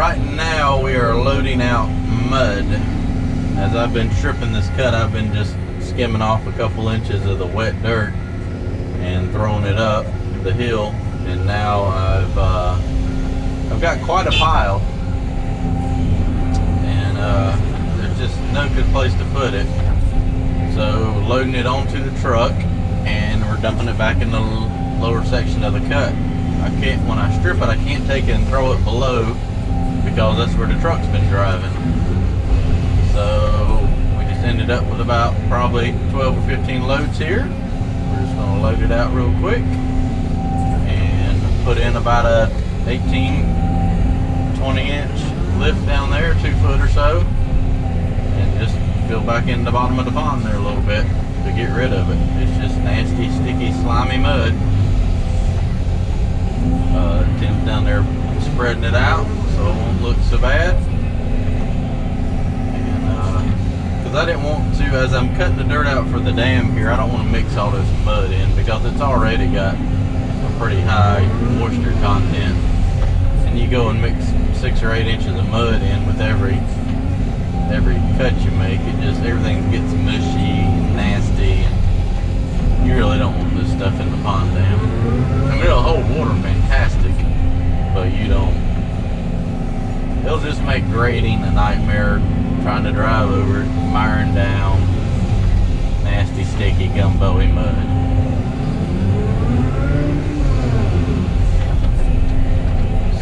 right now we are loading out mud. As I've been stripping this cut, I've been just skimming off a couple inches of the wet dirt and throwing it up the hill, and now I've got quite a pile, and there's just no good place to put it. So loading it onto the truck, and we're dumping it back in the lower section of the cut. When I strip it, I can't take it and throw it below because that's where the truck's been driving. So we just ended up with about probably 12 or 15 loads here. We're just going to load it out real quick and put in about a 18, 20 inch lift down there, 2 foot or so, and just fill back in the bottom of the pond there a little bit to get rid of it. It's just nasty, sticky, slimy mud. Tim's down there spreading it out so it won't look so bad. And because I didn't want to, as I'm cutting the dirt out for the dam here, I don't want to mix all this mud in because it's already got a pretty high moisture content. And you go and mix 6 or 8 inches of mud in with every cut you make, it just, everything gets mushy and nasty, and you really don't want this stuff in the pond dam. I mean, it'll hold water fantastic, but you don't. It'll just make grading a nightmare trying to drive over it, miring down nasty, sticky, gumbo-y mud.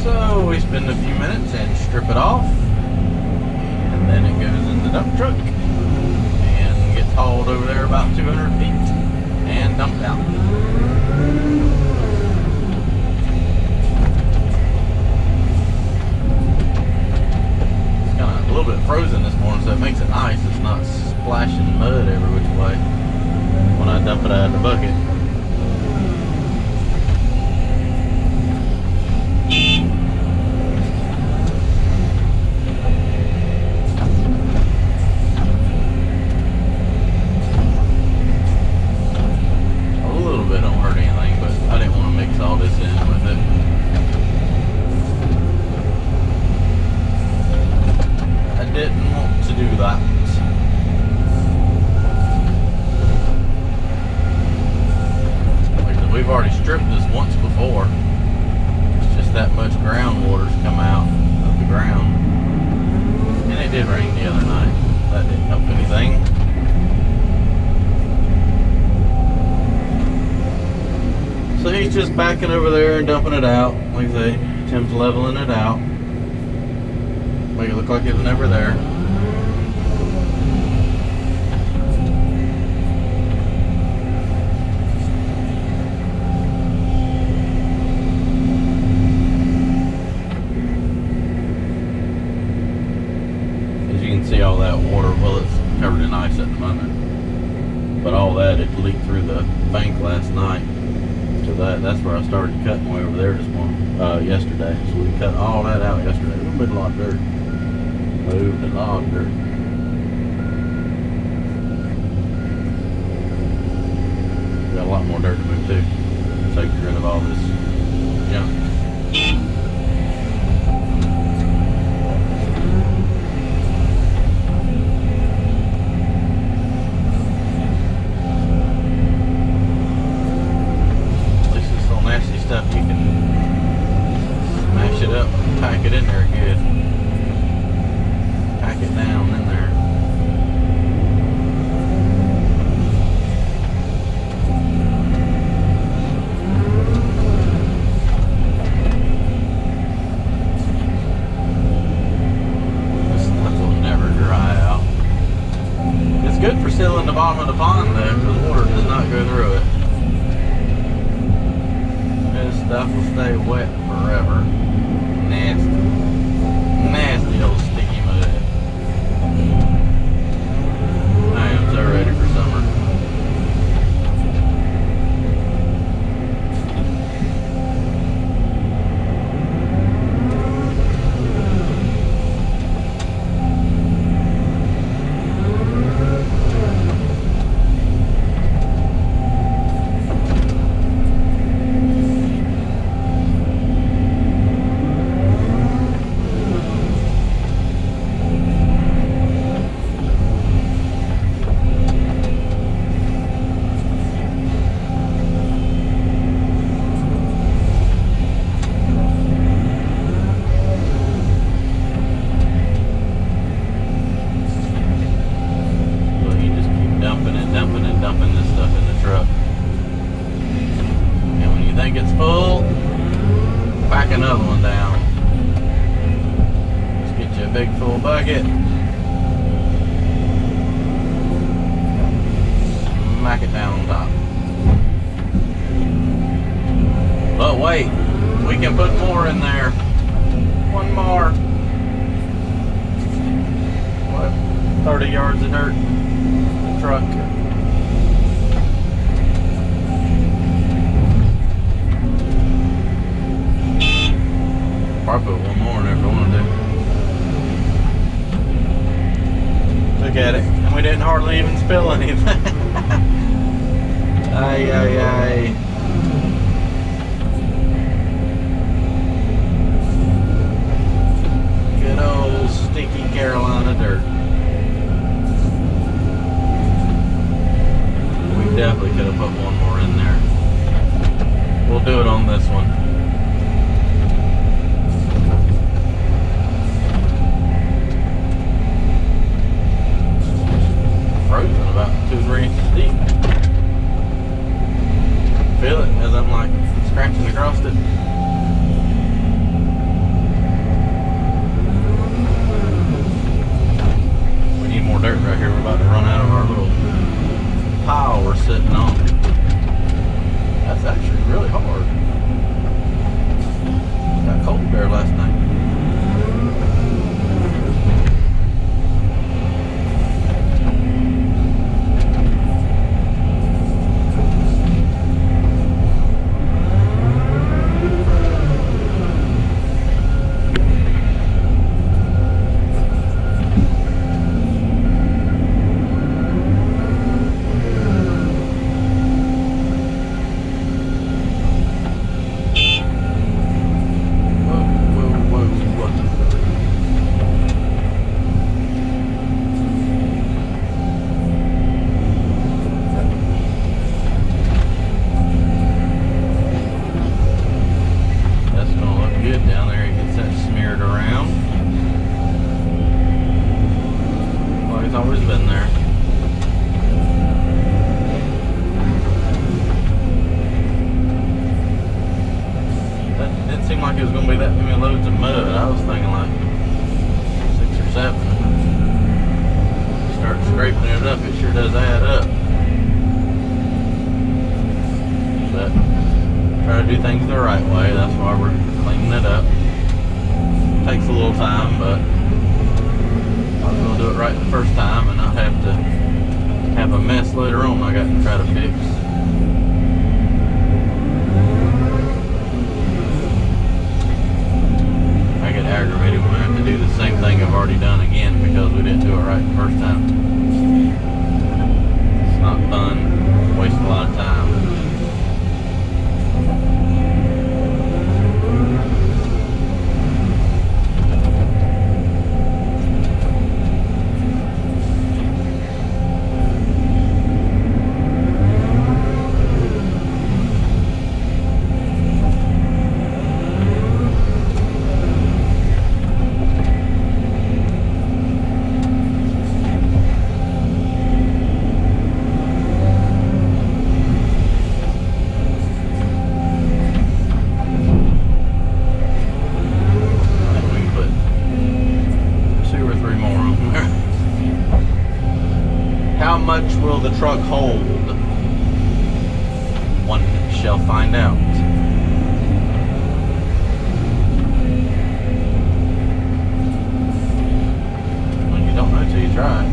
So we spend a few minutes and strip it off, and then it goes in the dump truck and gets hauled over there about 200 feet and dumped out. It's kind of a little bit frozen this morning, so it makes it nice. It's not splashing mud every which way when I dump it out of the bucket. We've already stripped this once before. It's just that much groundwater's come out of the ground. And it did rain the other night. That didn't help anything. So he's just backing over there and dumping it out. Like I say, Tim's leveling it out. Make it look like it was never there. See all that water, well, it's covered in ice at the moment, but all that, it leaked through the bank last night, so that's where I started cutting way over there this morning, yesterday. So we cut all that out yesterday. We moved a lot of dirt. Moved a lot of dirt. Got a lot more dirt to move too. Take rid of all this junk. Stuff you can smash it up and pack it in there good. Pack it down in there. This stuff will never dry out. It's good for sealing the bottom of the pond though, because water does not go through it. This stuff will stay wet forever. Nasty. Nasty old sticky mud. I am so ready for summer. a big full bucket. Smack it down on top. But wait, we can put more in there. One more. What? 30 yards of dirt. The truck. Probably put one more in there if I wanted to. Look at it. And we didn't hardly even spill anything. Ay, ay, ay. Good old sticky Carolina dirt. We definitely could have put one more in there. We'll do it on this one. Frozen about 2-3 inches deep. Feel it as I'm like scratching across it. We need more dirt right here. We're about to run out of our little pile we're sitting on. That's actually really hard. Got cold there last night. The truck hold? One shall find out. Well, you don't know till you try.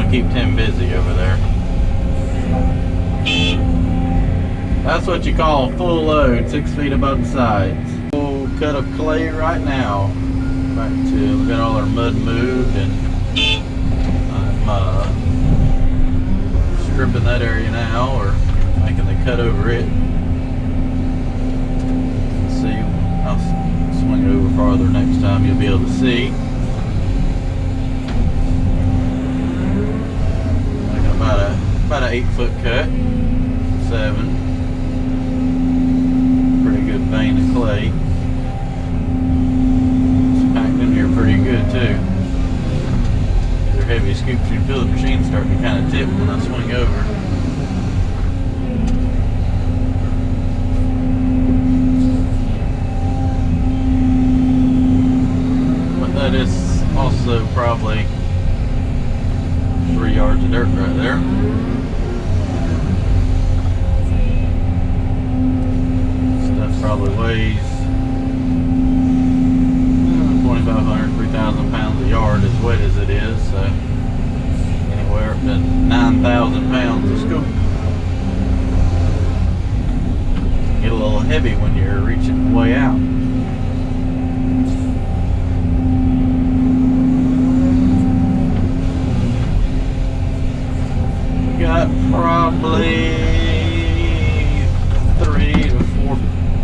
Keep Tim busy over there. That's what you call full load, 6 feet above the sides. Full cut of clay right now. Back to, we got all our mud moved, and I'm stripping that area now, or making the cut over it. Let's see, I'll swing over farther next time, you'll be able to see. about an 8-foot cut, 7. Pretty good vein of clay. It's packed in here pretty good too. These are heavy scoops. You can feel the machine starting to kind of tip when I swing over. But that is also probably 3 yards of dirt right there. Stuff probably weighs 2,500, 3,000 pounds a yard as wet as it is, so anywhere up to 9,000 pounds of scoop. Get a little heavy when you're reaching way out. Got probably 3 to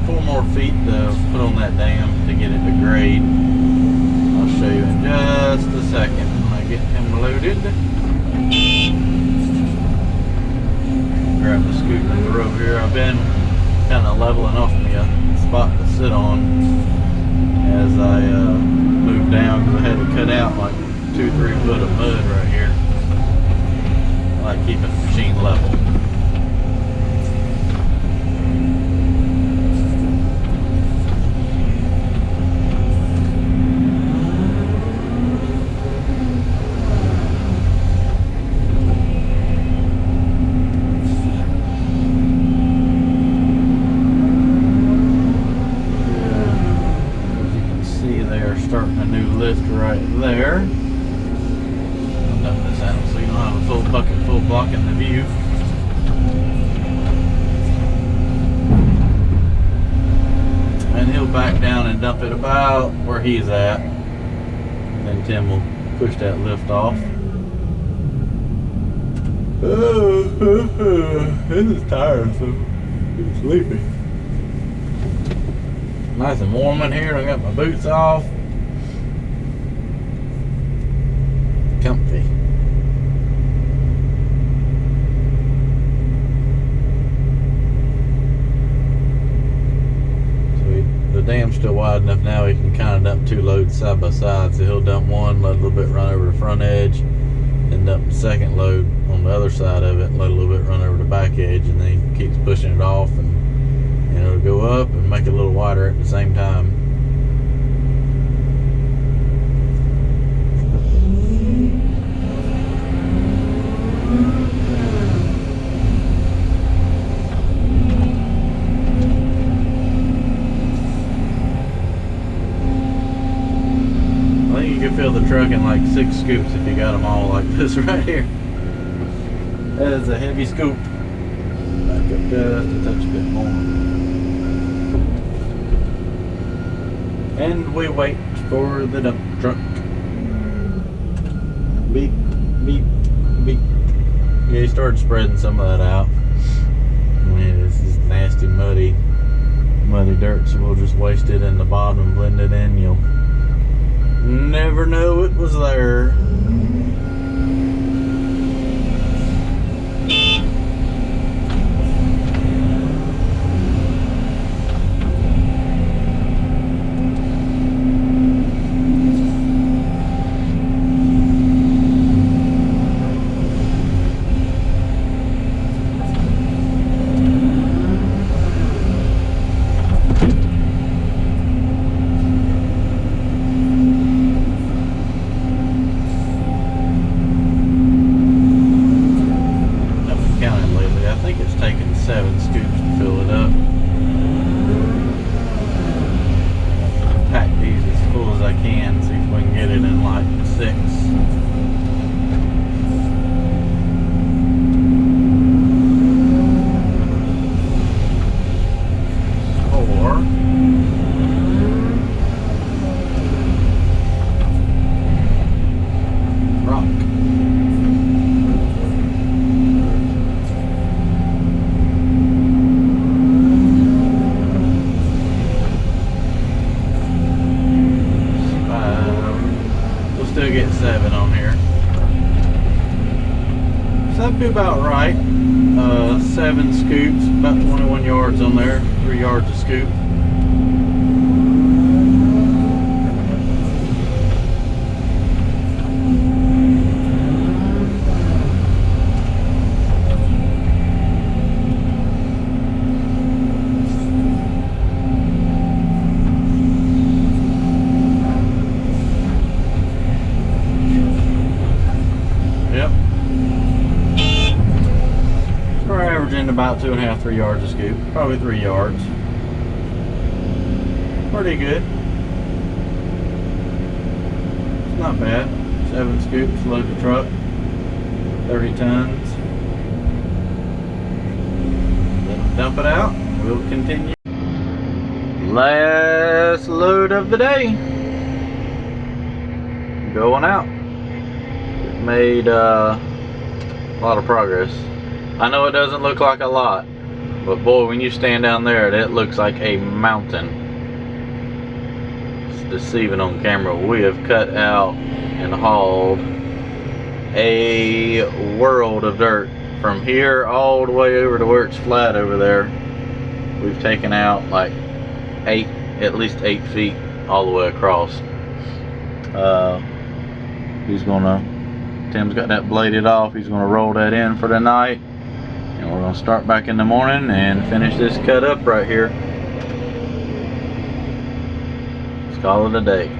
4 more feet to put on that dam to get it to grade. I'll show you in just a second when I get him loaded. Grab the scoop and throw over here. I've been kind of leveling off me a spot to sit on as I moved down because I had to cut out like 2-3 foot of mud right here. I like keeping the machine level. As you can see, they are starting a new lift right there. I'll dump this out so you don't have a full bucket full blocking the view. And he'll back down and dump it about where he's at. And then Tim will push that lift off. This is tiresome. I'm sleepy. Nice and warm in here. I got my boots off. Comfy. The dam's still wide enough now he can kind of dump 2 loads side by side. So he'll dump one, let a little bit run over the front edge, then dump the second load on the other side of it, and let a little bit run over the back edge, and then he keeps pushing it off, and it'll go up and make it a little wider at the same time. You can fill the truck in like 6 scoops if you got them all like this right here. That is a heavy scoop. Back up just a touch bit more. And we wait for the dump truck. Beep, beep, beep. Yeah, he started spreading some of that out. Man, this is nasty, muddy dirt, so we'll just waste it in the bottom and blend it in. You'll never know it was there. that'd be about right. 7 scoops, about 21 yards on there, 3 yards a scoop. Averaging about 2.5, 3 yards a scoop, probably 3 yards. Pretty good. It's not bad. 7 scoops, load the truck, 30 tons. Let's dump it out. We'll continue. Last load of the day. Going out. We've made a lot of progress. I know it doesn't look like a lot, but boy, when you stand down there, it looks like a mountain. It's deceiving on camera. We have cut out and hauled a world of dirt from here all the way over to where it's flat over there. We've taken out like at least 8 feet all the way across. Tim's got that bladed off. He's gonna roll that in for the night. And we're going to start back in the morning and finish this cut up right here. Let's call it a day.